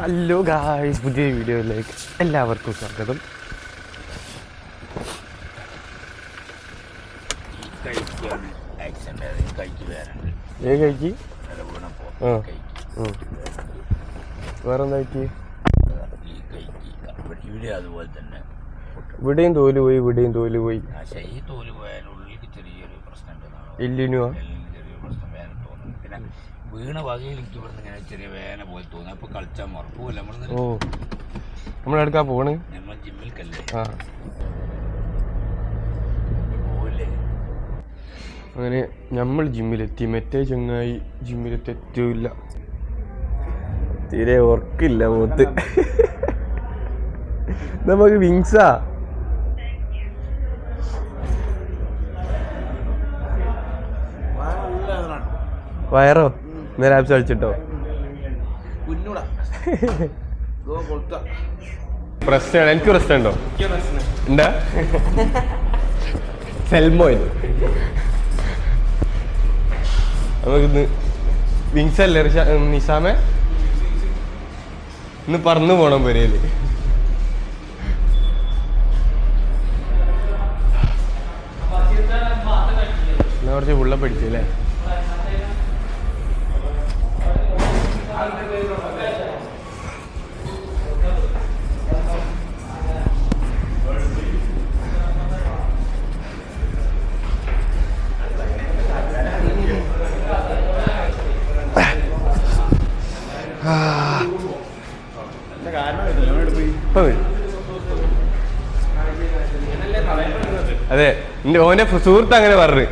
Hello guys, പുതിയ വീഡിയോയിലേക്ക് എല്ലാവർക്കും സ്വാഗതം. വേറെന്താ അതുപോലെ തന്നെ ഇവിടെയും തോല് പോയി, ഇവിടെയും തോല് പോയി. ഈ തോല് പോയാൽ ഉള്ളിലേക്ക് ചെറിയൊരു പ്രശ്നം എല്ലിനുവാ ചെറിയൊരു പ്രശ്നം വേദന തോന്നും. പിന്നെ വീണ വകയിൽ എനിക്ക് ഇവിടുന്ന് ഇങ്ങനെ ചെറിയ വേദന പോലെ തോന്നും. അപ്പൊ കളിച്ചാൽ മറക്കൂല. നമ്മളെടുക്കാ പോണ്, നമ്മൾ ജിമ്മിൽക്കല്ലേ പോവില്ലേ. അങ്ങനെ നമ്മൾ ജിമ്മിലെത്തി. മറ്റേ ചങ്ങായി ജിമ്മിലെത്തില്ല, തീരെ ഉറക്കില്ല മുഖത്ത്. നമുക്ക് വിങ്സാ വയറോ നേരെ ആപ്സ് കളിച്ചിട്ടോ. പ്രശ്നമാണ്, എനിക്ക് പ്രശ്നമുണ്ടോ? എന്താ സെൽമോൻ നമുക്കിന്ന് വിങ്സ് അല്ലേ നിസാമേ? ഇന്ന് പറന്നു പോണം പെരയില്. എന്നാ കുറച്ച് ഉള്ള പഠിച്ചല്ലേ? അതെ, എന്റെ ഓന്റെ സുഹൃത്ത് അങ്ങനെ പറഞ്ഞു.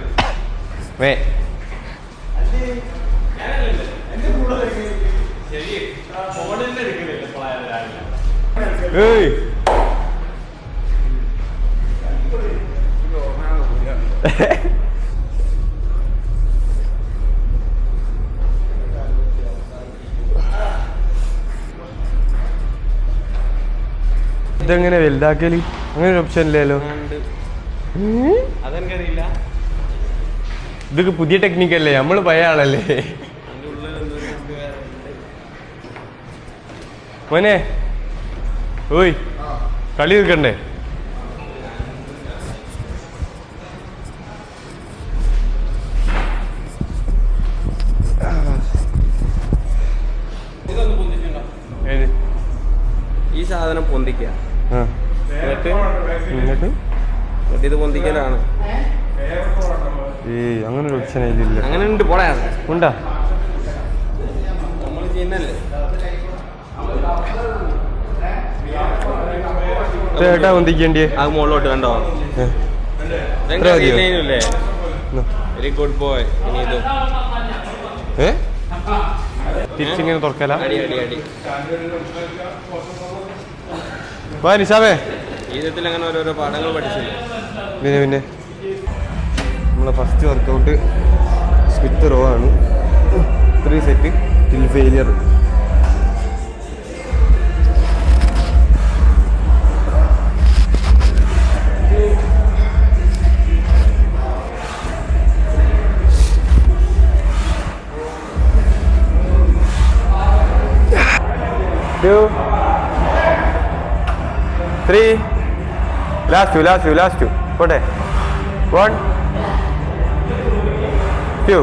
ഇതെങ്ങനെ വലുതാക്കല്? അങ്ങനെ ഒരു ഓപ്ഷൻ ഇല്ലല്ലോ. ഇതൊക്കെ പുതിയ ടെക്നിക്കല്ലേ, നമ്മള് പഴയ ആളല്ലേ. മോനെ ഓയ്, കളി തീർക്കണ്ടേ? ഈ സാധനം പൊന്തിക്കുക, എന്നിട്ട് ഇത് പൊന്തിക്കലാണ്. അങ്ങനെ ഒരു ഓപ്ഷൻ ഇല്ല. അങ്ങനെ ഉണ്ട്, പോടാ ഉണ്ടാ നമ്മൾ ചെയ്യുന്നല്ലേ. ചേട്ടാ പൊന്തിക്കേണ്ടിയേ അത് മുകളിലോട്ട് കണ്ടോ? Very good boy. ഇനി ഇതും തിരിച്ചിങ്ങനെ തുറക്കല. അടി അടി അടി. വാ നിസാമേ, ജീവിതത്തിൽ അങ്ങനെ ഓരോരോ പാഠങ്ങൾ പഠിച്ചില്ലേ? പിന്നെ നമ്മളെ ഫസ്റ്റ് വർക്കൗട്ട് സ്മിത്ത് റോ ആണ്. 3 set till failure. Two, 3, last two. പോട്ടെ. 1, 2.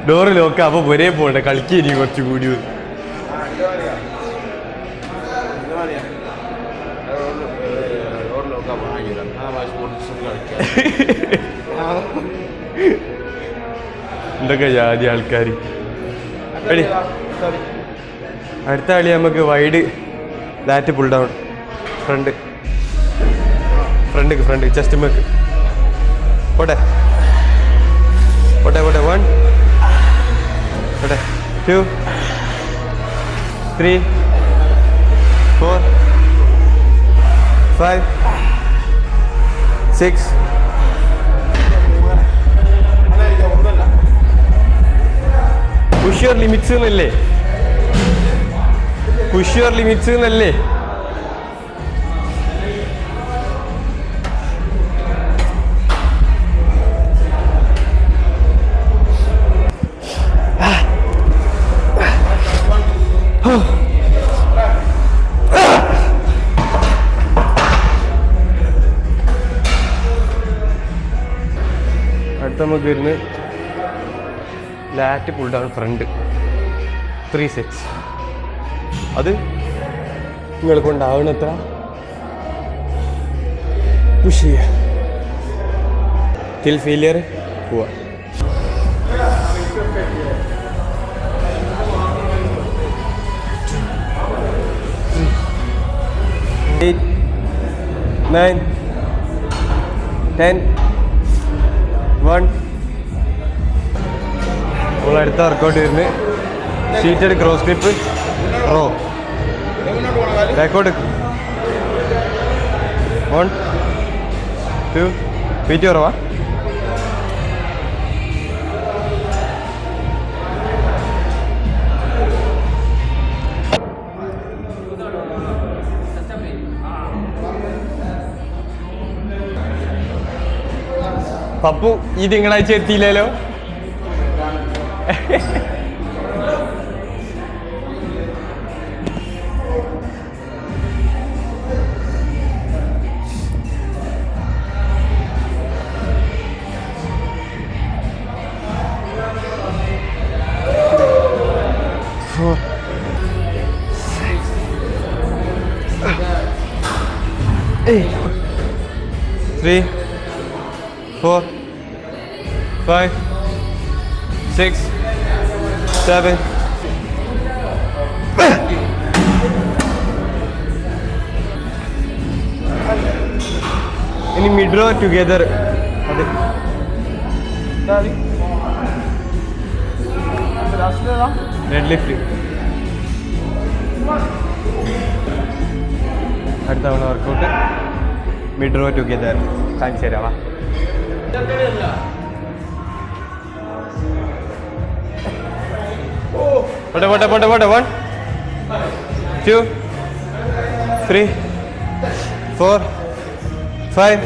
ഡോറ് ലോക്ക. അപ്പൊ ഒരേ പോട്ടെ, കളിക്കേരി കുറച്ച് കൂടി. എന്തൊക്കെ ജാതി ആൾക്കാർ. അടുത്ത കളി നമുക്ക് wide lat pull down. Front chest make. പോട്ടെ 1, 2, 3, 4, 5, 6. പുഷ് യുവർ ലിമിറ്റ്സ് എന്നല്ലേ? പുഷ് യുവർ ലിമിറ്റ്സ് എന്നല്ലേ? അടുത്ത നമുക്ക് വരുന്നത് lat pull down front 3 sets. അത് നിങ്ങൾ കൊണ്ടാവുന്നത്ര പുഷ് ചെയ്യുക. ടിൽ ഫെയിലിയർ പോവാ. എയ്റ്റ് 9 10 1. നമ്മൾ അടുത്ത വർക്കൗട്ട് വരുന്നത് സീറ്റഡ് ക്രോസ് ഗ്രിപ്പ് റോ. ബാക്കോട്ട് 1 2 ഫീറ്റ് കുറവാ. പപ്പു ഈ തിങ്കളാഴ്ച എത്തിയില്ലല്ലോ. Three, 4, 5, 6, 7. ഇനി മിഡ് റോ ടുഗെദർ. അതെ ഡെഡ് ലിഫ്റ്റ്. അടുത്ത തവണ വർക്കൗട്ട് മിഡ് റോ ടുഗെദർ കാണിച്ചു തരാവാ. പോട്ടെ പോട്ടെ പോട്ടെ പോട്ടെ 1 2 3 4 5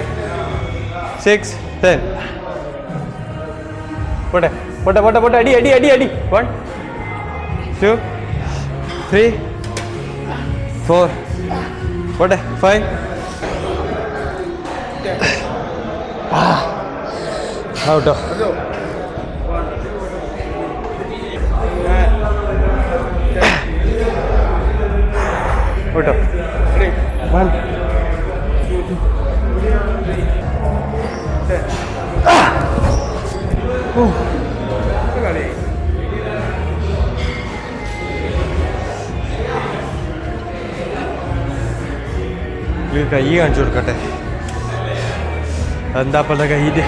6 10. പോട്ടെ പോട്ടെ പോട്ടെ പോട്ടെ. അടി അടി അടി അടി. 1 2 3 4 പോട്ടെ 5. ഔട്ടോ. ഔട്ടോ. 1 കൈ കാണിച്ചു കൊടുക്കട്ടെ. എന്താ അപ്പോഴത്തെ കൈൻ്റെ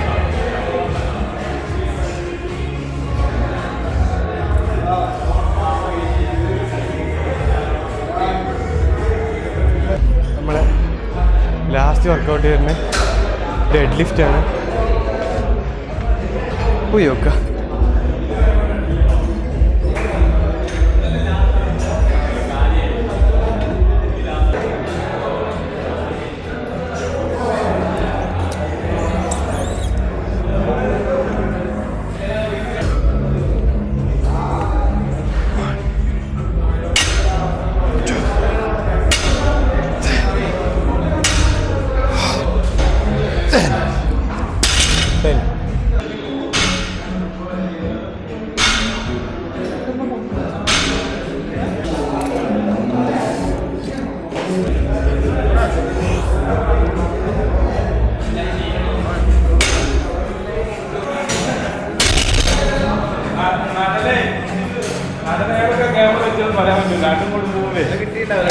നമ്മളെ ലാസ്റ്റ് വർക്കൗട്ട് വരുന്നത് ഡെഡ് ലിഫ്റ്റാണ്. പോയി നോക്കാം.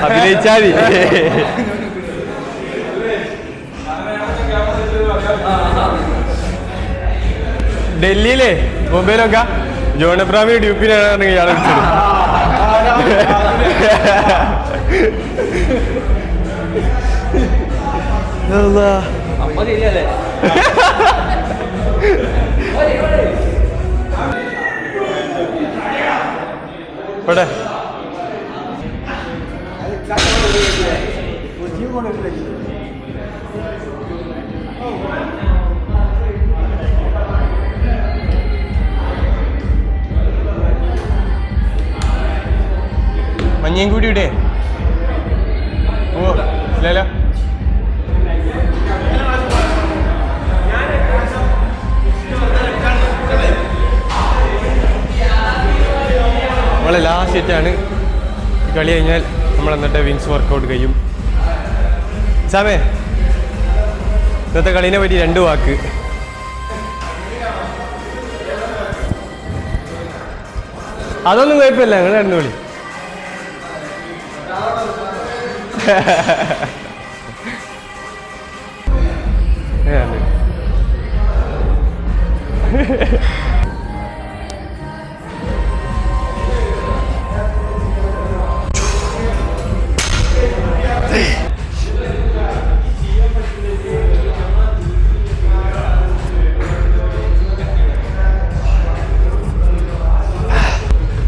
അഭിനയിച്ചാൽ ഡൽഹിയിലെ മുംബൈയിലൊക്കെ ജോൺ എബ്രാമി ഡ്യൂപ്പിനാണ് ഇയാളെ വിളിച്ചത്. ഇവിടെ മഞ്ഞയും കൂടി ഇടേ ഓ ഇല്ലല്ലോ നമ്മളെ ലാസ്റ്റ് സെറ്റാണ് കളി കഴിഞ്ഞാൽ നമ്മൾ എന്നിട്ട് വിങ്സ് വർക്കൗട്ട് കഴിയും. സാമേ ഇന്നത്തെ കളീനെ പറ്റി 2 വാക്ക്. അതൊന്നും കുഴപ്പമില്ല, ഞങ്ങൾ രണ്ടു വിളി.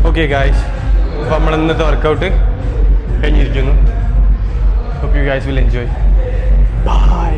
ഓക്കെ ഗായ്സ്, അപ്പോൾ നമ്മൾ ഇന്നത്തെ വർക്കൗട്ട് കഴിഞ്ഞിരിക്കുന്നു. Hope you guys will enjoy. By.